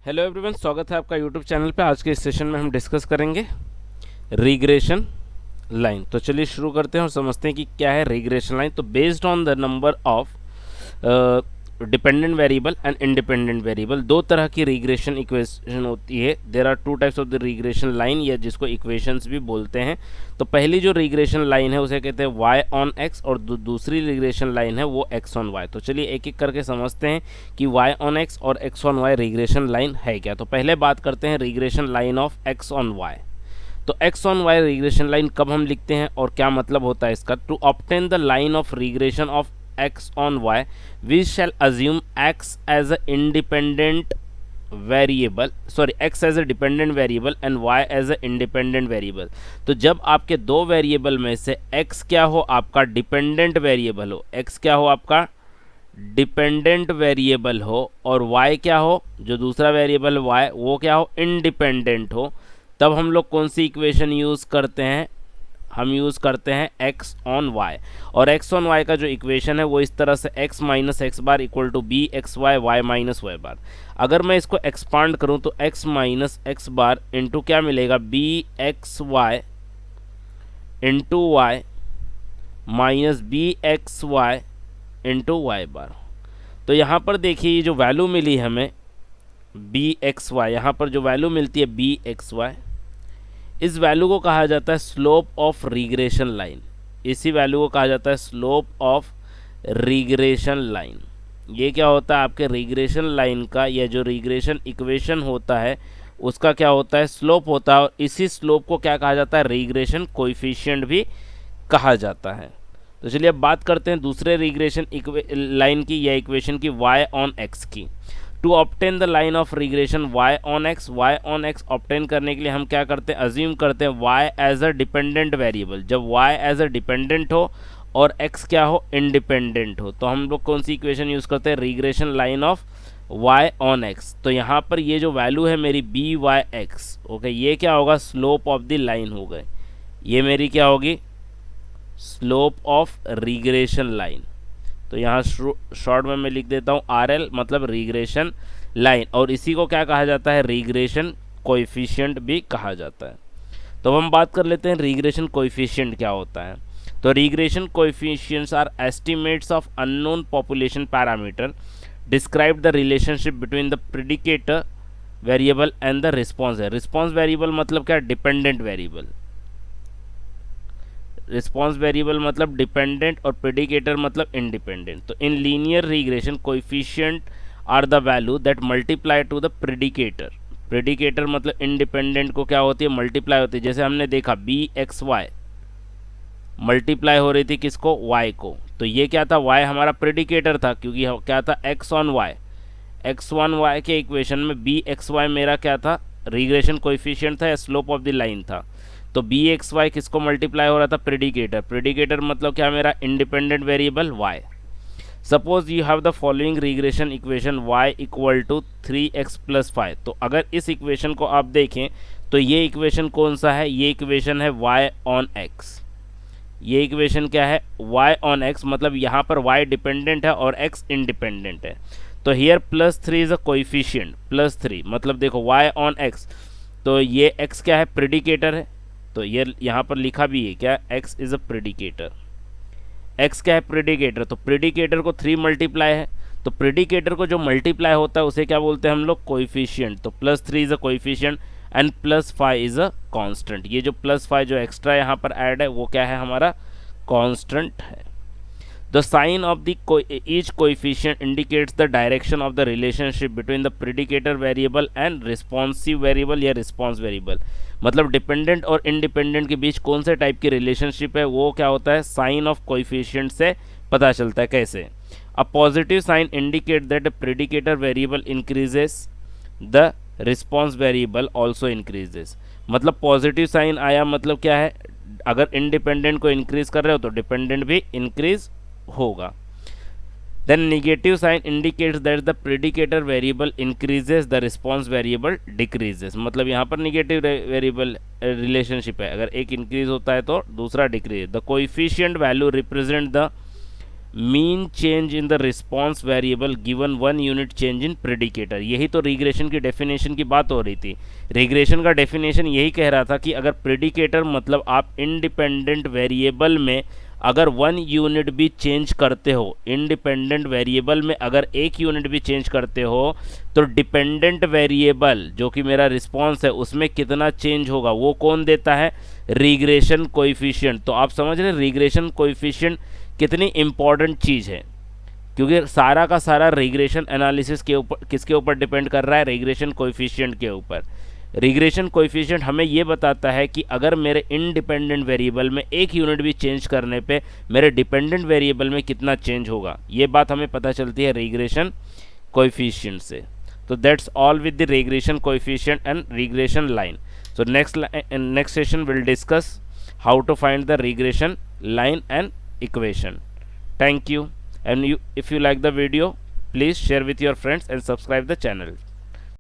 Hello everyone, स्वागत है आपका यूट्यूब चैनल पे। आज के इस सेशन में हम डिस्कस करेंगे रिग्रेशन लाइन। तो चलिए शुरू करते हैं और समझते हैं कि क्या है रिग्रेशन लाइन। तो based on the number of dependent variable and independent variable, दो तरह की रिग्रेशन इक्वेशन होती है। There are two types of the regression line, या जिसको इक्वेशंस भी बोलते हैं। तो पहली जो रिग्रेशन लाइन है उसे कहते हैं y ऑन x, और दूसरी रिग्रेशन लाइन है वो x ऑन y। तो चलिए एक एक करके समझते हैं कि y ऑन x और x on y regression line है क्या। तो पहले बात करते हैं regression line of x on y। तो x on y regression line कब हम लिखते हैं और क्या मतलब होता है इसका। To obtain the line of regression of x on y, we shall assume x as a independent variable, x as a dependent variable and y as a independent variable। तो जब आपके दो वेरिएबल में से x क्या हो आपका dependent variable हो, x क्या हो आपका डिपेंडेंट वेरिएबल हो, और y क्या हो, जो दूसरा वेरिएबल y वो क्या हो, इंडिपेंडेंट हो, तब हम लोग कौन सी इक्वेशन यूज़ करते हैं, हम यूज़ करते हैं x ऑन y। और x ऑन y का जो इक्वेशन है वो इस तरह से x minus x bar equal to b x y y minus y bar. अगर मैं इसको एक्सपांड करूं तो x minus x bar into क्या मिलेगा, b x y into y minus b x y into y bar. तो यहाँ पर देखिए ये जो वैल्यू मिली हमें बी एक्स वाई, यहाँ पर जो वैल्यू मिलती है बी एक्स वाई, इस वैल्यू को कहा जाता है स्लोप ऑफ रिग्रेशन लाइन। इसी वैल्यू को कहा जाता है स्लोप ऑफ रिग्रेशन लाइन। ये क्या होता है आपके रिग्रेशन लाइन का, या जो रिग्रेशन इक्वेशन होता है उसका क्या होता है, स्लोप होता है। और इसी स्लोप को क्या कहा जाता है, रिग्रेशन कोएफिशिएंट भी कहा जाता है। तो चलिए अब बात करते हैं दूसरे रिग्रेशन लाइन की या इक्वेशन की, y ऑन x की। To obtain the line of regression y on x obtain करने के लिए हम क्या करते हैं, अज्यूम करते हैं y as a dependent variable. जब y एज अ डिपेंडेंट हो और x क्या हो, इंडिपेंडेंट हो, तो हम लोग कौन सी इक्वेशन यूज़ करते हैं, regression line of y on x। तो यहाँ पर ये जो वैल्यू है मेरी बी वाई एक्स, ओके, ये क्या होगा, स्लोप ऑफ द लाइन हो गए। ये मेरी क्या होगी, स्लोप ऑफ रिग्रेशन लाइन। तो यहाँ शॉर्ट में मैं लिख देता हूँ RL, मतलब रिग्रेशन लाइन, और इसी को क्या कहा जाता है, रिग्रेशन कोएफिशिएंट भी कहा जाता है। तो हम बात कर लेते हैं रिग्रेशन कोएफिशिएंट क्या होता है। तो regression coefficients are estimates of unknown population parameter describe the relationship between the predictor variable and the response है। रिस्पॉन्स वेरिएबल मतलब क्या, डिपेंडेंट वेरिएबल। रिस्पॉन्स वेरिएबल मतलब डिपेंडेंट और प्रेडिकेटर मतलब इंडिपेंडेंट। तो in linear regression coefficient are the value that multiply to the predictor. Predictor मतलब independent को क्या होती है, मल्टीप्लाई होती है। जैसे हमने देखा बी एक्स वाई मल्टीप्लाई हो रही थी किसको, y को। तो ये क्या था, y हमारा प्रेडिकेटर था, क्योंकि क्या था, x on y। x on y के इक्वेशन में बी एक्स वाई मेरा क्या था, रिग्रेशन कोएफिशिएंट था या स्लोप ऑफ द लाइन था। तो बी एक्स वाई किसको मल्टीप्लाई हो रहा था, प्रेडिकेटर। प्रेडिकेटर मतलब क्या, मेरा independent variable y। Suppose you have the following regression equation y equal to 3x plus 5। तो अगर इस इक्वेशन को आप देखें तो ये इक्वेशन कौन सा है, ये इक्वेशन है y ऑन x। ये इक्वेशन क्या है, y ऑन x, मतलब यहाँ पर y डिपेंडेंट है और x इंडिपेंडेंट है। तो here plus 3 is a coefficient, plus 3 मतलब देखो y ऑन x, तो ये x क्या है, प्रेडिकेटर है। तो ये यहाँ पर लिखा भी है क्या, x is a predicator. x क्या है, प्रेडिकेटर। तो प्रेडिकेटर को 3 मल्टीप्लाई है, तो प्रेडिकेटर को जो मल्टीप्लाई होता है उसे क्या बोलते हैं हम लोग, कोएफिशिएंट। तो plus 3 is a coefficient and plus 5 is a constant. ये जो प्लस 5 जो एक्स्ट्रा यहाँ पर ऐड है वो क्या है, हमारा कांस्टेंट है। The sign of the each coefficient indicates the direction of the relationship between the predictor variable and responsive variable या रिस्पॉन्स वेरिएबल। मतलब डिपेंडेंट और इंडिपेंडेंट के बीच कौन से टाइप की रिलेशनशिप है वो क्या होता है, साइन ऑफ कोएफिशिएंट से पता चलता है। कैसे, a positive sign indicate that the predictor variable increases, the response variable also increases. मतलब पॉजिटिव साइन आया मतलब क्या है, अगर इंडिपेंडेंट को इंक्रीज कर रहे हो तो डिपेंडेंट भी इंक्रीज होगा। Then negative sign indicates that the predictor variable increases, the response variable decreases. मतलब यहाँ पर नेगेटिव वेरिएबल रिलेशनशिप है, अगर एक इंक्रीज होता है तो दूसरा decrease. The coefficient value represent the mean change in the response variable given 1 unit change in predictor. यही तो रिग्रेशन की डेफिनेशन की बात हो रही थी। रिग्रेशन का डेफिनेशन यही कह रहा था कि अगर प्रेडिकेटर मतलब आप इंडिपेंडेंट वेरिएबल में अगर 1 यूनिट भी चेंज करते हो, इंडिपेंडेंट वेरिएबल में अगर 1 यूनिट भी चेंज करते हो, तो डिपेंडेंट वेरिएबल जो कि मेरा रिस्पॉन्स है उसमें कितना चेंज होगा वो कौन देता है? Regression coefficient. तो आप समझ रहे रिग्रेशन कोएफिशिएंट कितनी इंपॉर्टेंट चीज़ है, क्योंकि सारा का सारा रिग्रेशन एनालिसिस के ऊपर किसके ऊपर डिपेंड कर रहा है? रिग्रेशन कोएफिशिएंट के ऊपर। रिग्रेशन कोएफिशिएंट हमें ये बताता है कि अगर मेरे इंडिपेंडेंट वेरिएबल में 1 यूनिट भी चेंज करने पे मेरे डिपेंडेंट वेरिएबल में कितना चेंज होगा, ये बात हमें पता चलती है रिग्रेशन कोएफिशिएंट से। तो that's all with the regression coefficient and regression line. So next session will discuss how to find the regression line and equation. Thank you. And if you like the video, please share with your friends and subscribe the channel.